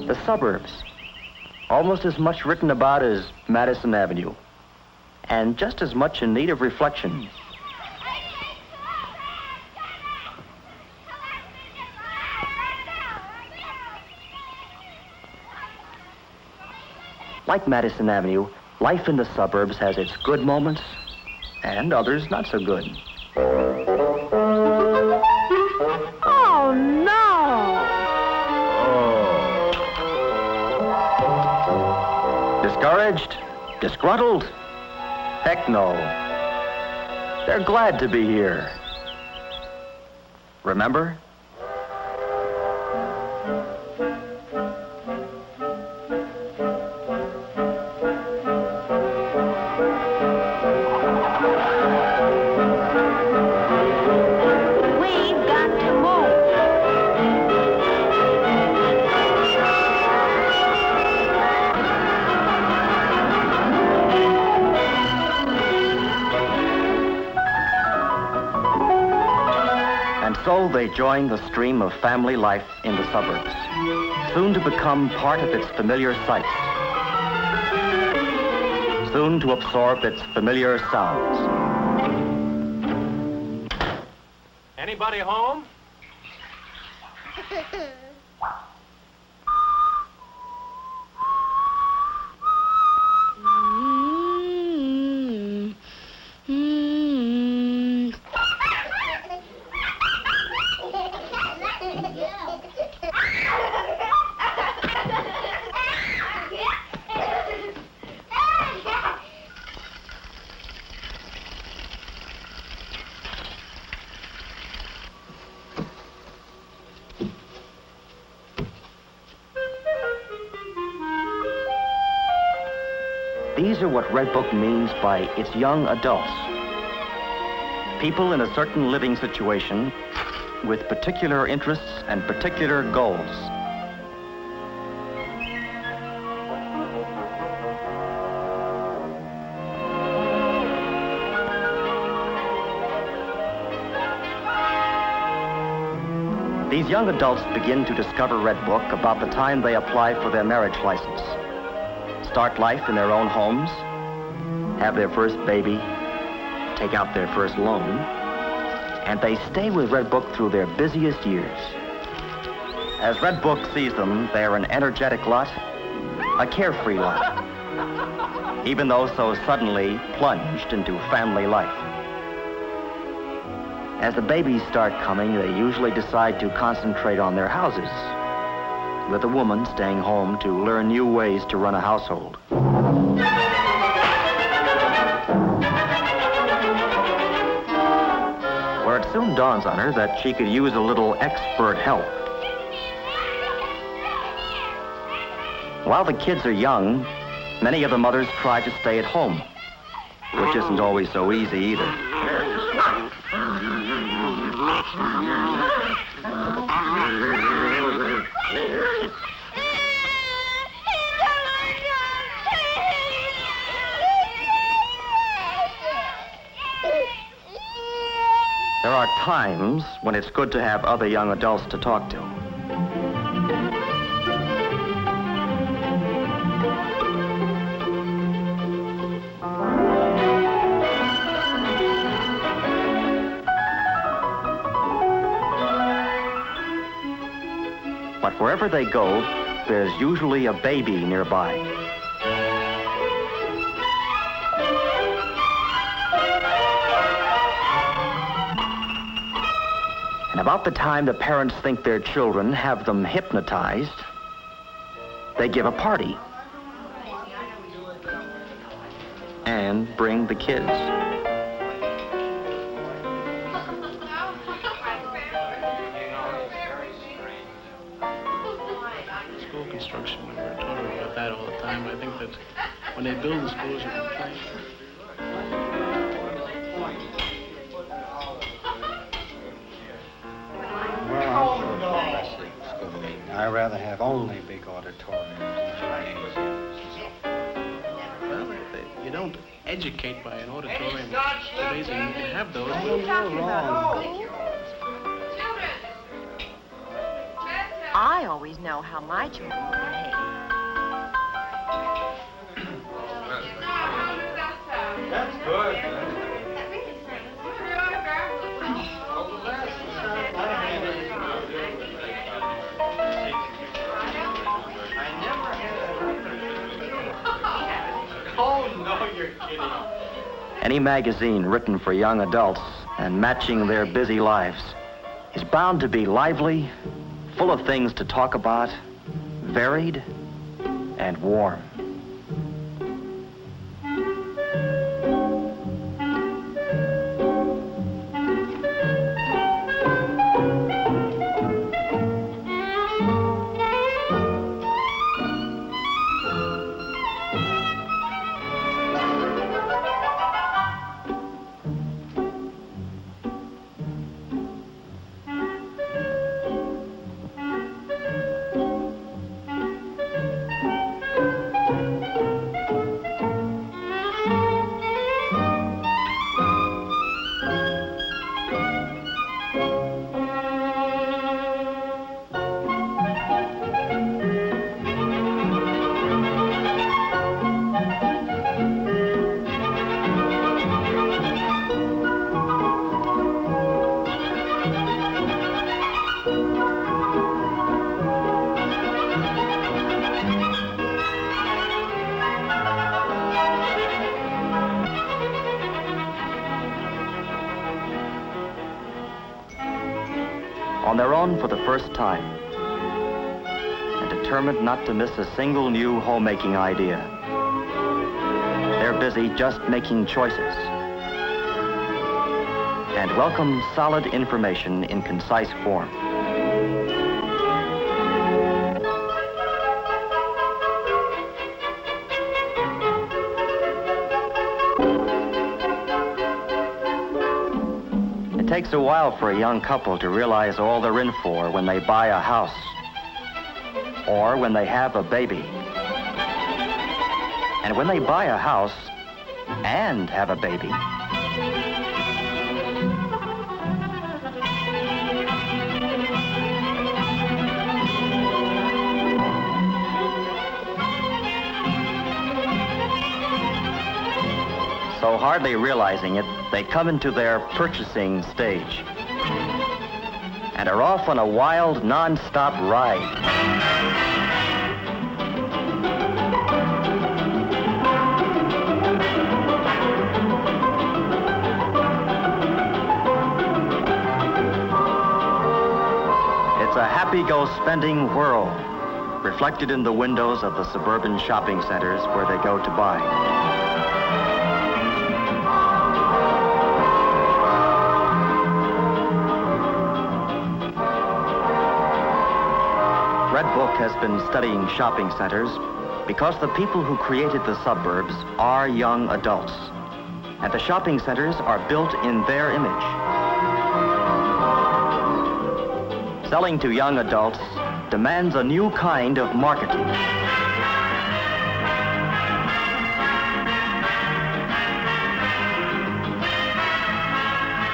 The suburbs, almost as much written about as Madison Avenue, and just as much in need of reflection. Like Madison Avenue, life in the suburbs has its good moments and others not so good. Oh, no! Discouraged? Disgruntled? Heck no. They're glad to be here. Remember? So they join the stream of family life in the suburbs, soon to become part of its familiar sights, soon to absorb its familiar sounds. Anybody home? These are what Red Book means by its young adults. People in a certain living situation with particular interests and particular goals. These young adults begin to discover Red Book about the time they apply for their marriage license, start life in their own homes, have their first baby, take out their first loan, and they stay with Red Book through their busiest years. As Red Book sees them, they're an energetic lot, a carefree lot, even though so suddenly plunged into family life. As the babies start coming, they usually decide to concentrate on their houses, with the woman staying home to learn new ways to run a household. Where it soon dawns on her that she could use a little expert help. While the kids are young, many of the mothers try to stay at home, which isn't always so easy either. There are times when it's good to have other young adults to talk to. But wherever they go, there's usually a baby nearby. And about the time the parents think their children have them hypnotized, they give a party and bring the kids. School construction, we were talking about that all the time. I think that when they build the schools, you can play. I rather have only big auditoriums and gymnasiums. Well, you don't educate by an auditorium. So basically, you can have those. You're wrong. I always know how my children will behave. That's good. Oh, no, you're kidding. Any magazine written for young adults and matching their busy lives is bound to be lively, full of things to talk about, varied, and warm. On their own for the first time, and determined not to miss a single new homemaking idea. They're busy just making choices and welcome solid information in concise form. It takes a while for a young couple to realize all they're in for when they buy a house or when they have a baby. And when they buy a house and have a baby, so hardly realizing it, they come into their purchasing stage and are off on a wild, non-stop ride. It's a happy-go-spending whirl, reflected in the windows of the suburban shopping centers where they go to buy. Red Book has been studying shopping centers because the people who created the suburbs are young adults, and the shopping centers are built in their image. Selling to young adults demands a new kind of marketing.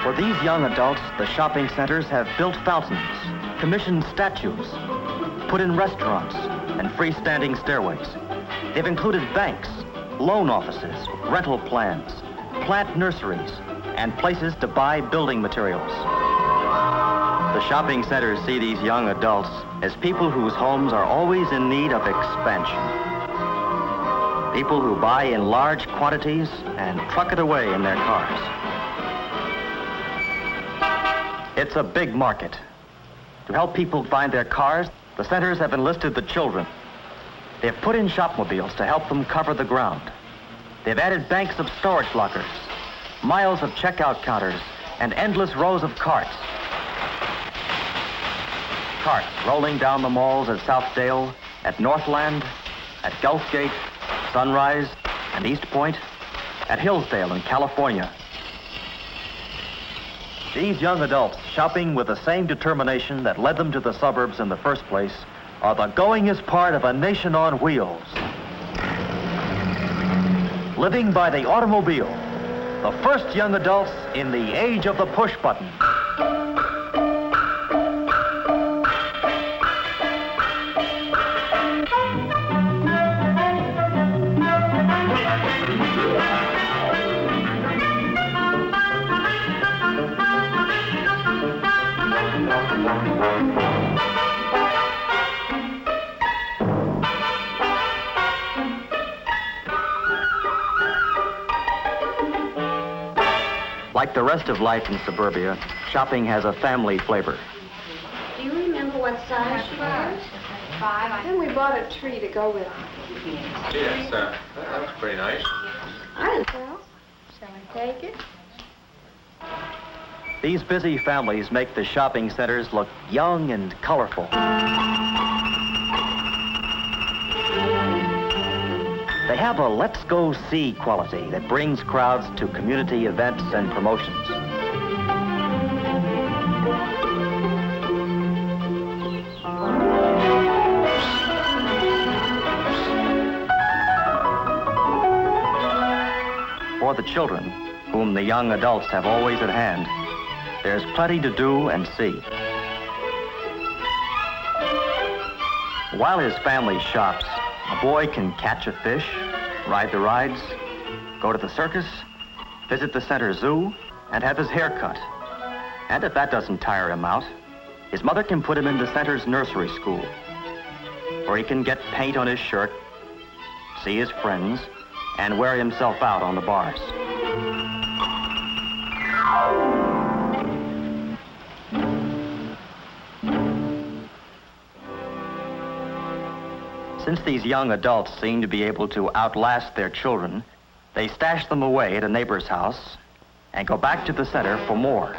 For these young adults, the shopping centers have built fountains, commissioned statues, put in restaurants and freestanding stairways. They've included banks, loan offices, rental plans, plant nurseries, and places to buy building materials. The shopping centers see these young adults as people whose homes are always in need of expansion. People who buy in large quantities and truck it away in their cars. It's a big market. To help people find their cars, the centers have enlisted the children. They've put in shopmobiles to help them cover the ground. They've added banks of storage lockers, miles of checkout counters, and endless rows of carts. Carts rolling down the malls at Southdale, at Northland, at Gulfgate, Sunrise, and East Point, at Hillsdale in California. These young adults, shopping with the same determination that led them to the suburbs in the first place, are the goingest part of a nation on wheels. Living by the automobile, the first young adults in the age of the push button. Like the rest of life in suburbia, shopping has a family flavor. Do you remember what size she was? 5. Then we bought a tree to go with it. Yes, that was pretty nice. I think so. Shall I take it? These busy families make the shopping centers look young and colorful. They have a let's go see quality that brings crowds to community events and promotions. For the children, whom the young adults have always at hand, there's plenty to do and see. While his family shops, a boy can catch a fish, ride the rides, go to the circus, visit the center zoo, and have his hair cut. And if that doesn't tire him out, his mother can put him in the center's nursery school, where he can get paint on his shirt, see his friends, and wear himself out on the bars. Since these young adults seem to be able to outlast their children, they stash them away at a neighbor's house and go back to the center for more.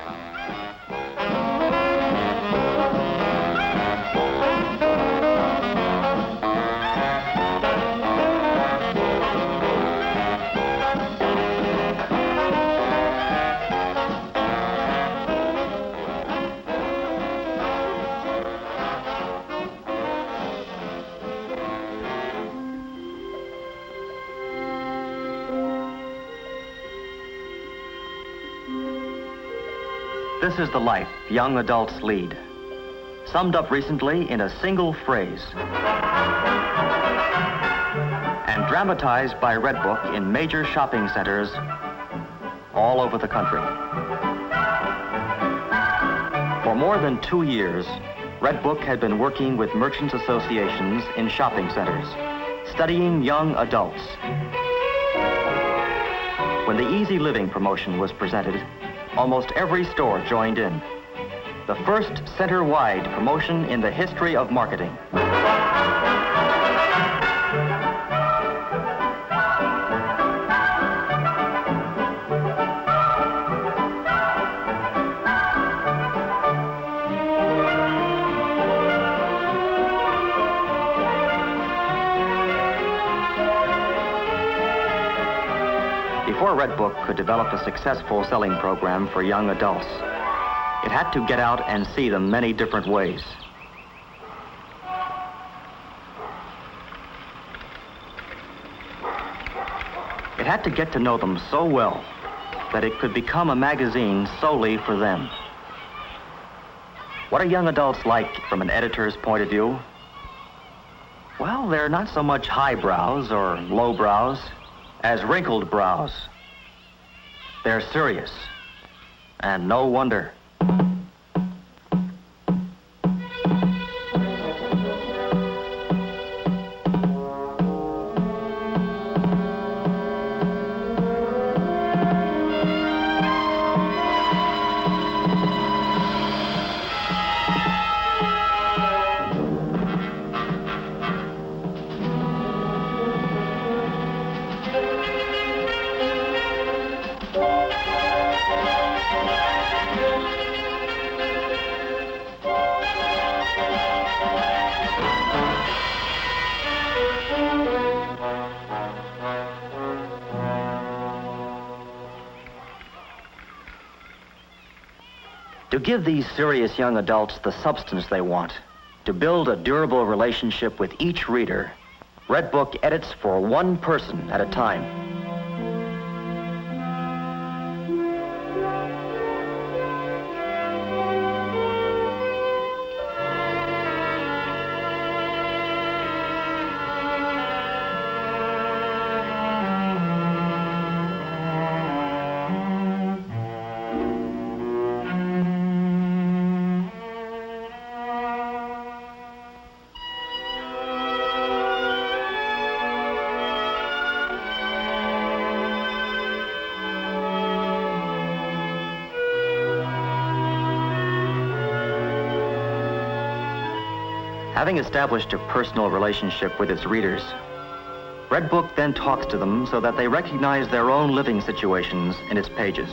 This is the life young adults lead, summed up recently in a single phrase, and dramatized by Red Book in major shopping centers all over the country. For more than 2 years, Red Book had been working with merchants' associations in shopping centers, studying young adults. When the Easy Living promotion was presented, almost every store joined in. The first center-wide promotion in the history of marketing. Before Red Book could develop a successful selling program for young adults, it had to get out and see them many different ways. It had to get to know them so well that it could become a magazine solely for them. What are young adults like from an editor's point of view? Well, they're not so much highbrows or lowbrows as wrinkled brows. They're serious, and no wonder. To give these serious young adults the substance they want, to build a durable relationship with each reader, Red Book edits for one person at a time. Having established a personal relationship with its readers, Red Book then talks to them so that they recognize their own living situations in its pages.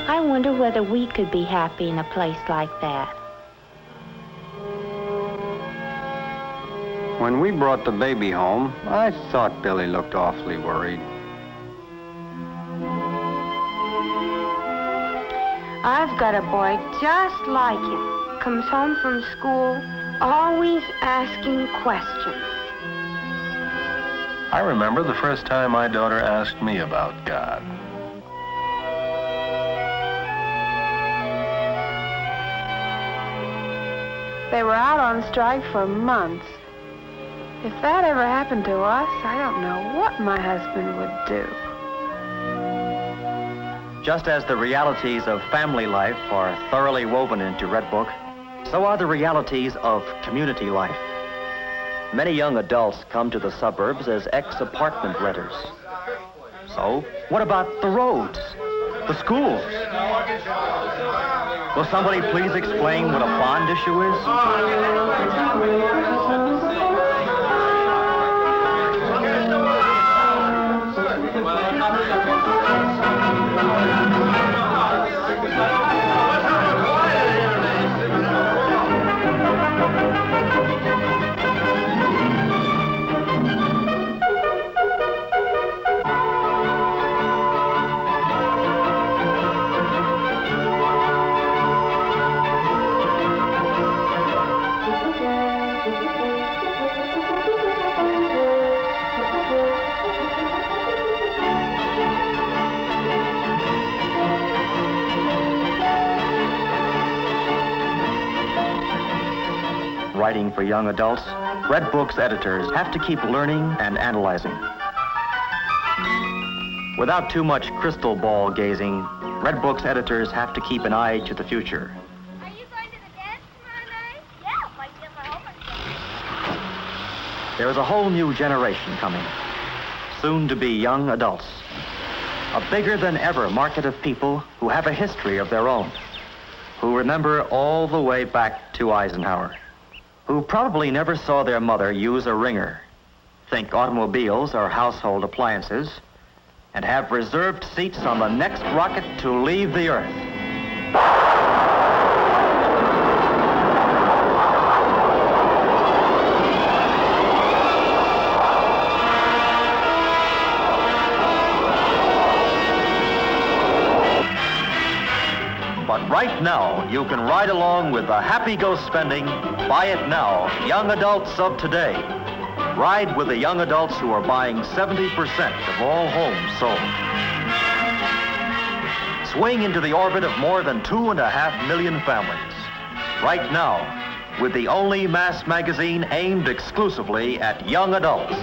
I wonder whether we could be happy in a place like that. When we brought the baby home, I thought Billy looked awfully worried. I've got a boy just like him. Comes home from school, always asking questions. I remember the first time my daughter asked me about God. They were out on strike for months. If that ever happened to us, I don't know what my husband would do. Just as the realities of family life are thoroughly woven into Red Book, so are the realities of community life. Many young adults come to the suburbs as ex-apartment renters. So, what about the roads, the schools? Will somebody please explain what a bond issue Writing for young adults, Red Book's editors have to keep learning and analyzing. Without too much crystal ball gazing, Red Book's editors have to keep an eye to the future. Are you going to the dance tomorrow night? Yeah, if I get my homework done. There is a whole new generation coming, soon to be young adults. A bigger than ever market of people who have a history of their own, who remember all the way back to Eisenhower, who probably never saw their mother use a ringer, think automobiles are household appliances, and have reserved seats on the next rocket to leave the Earth. But right now, you can ride along with the happy go spending, buy it now, young adults of today. Ride with the young adults who are buying 70% of all homes sold. Swing into the orbit of more than 2.5 million families. Right now, with the only mass magazine aimed exclusively at young adults.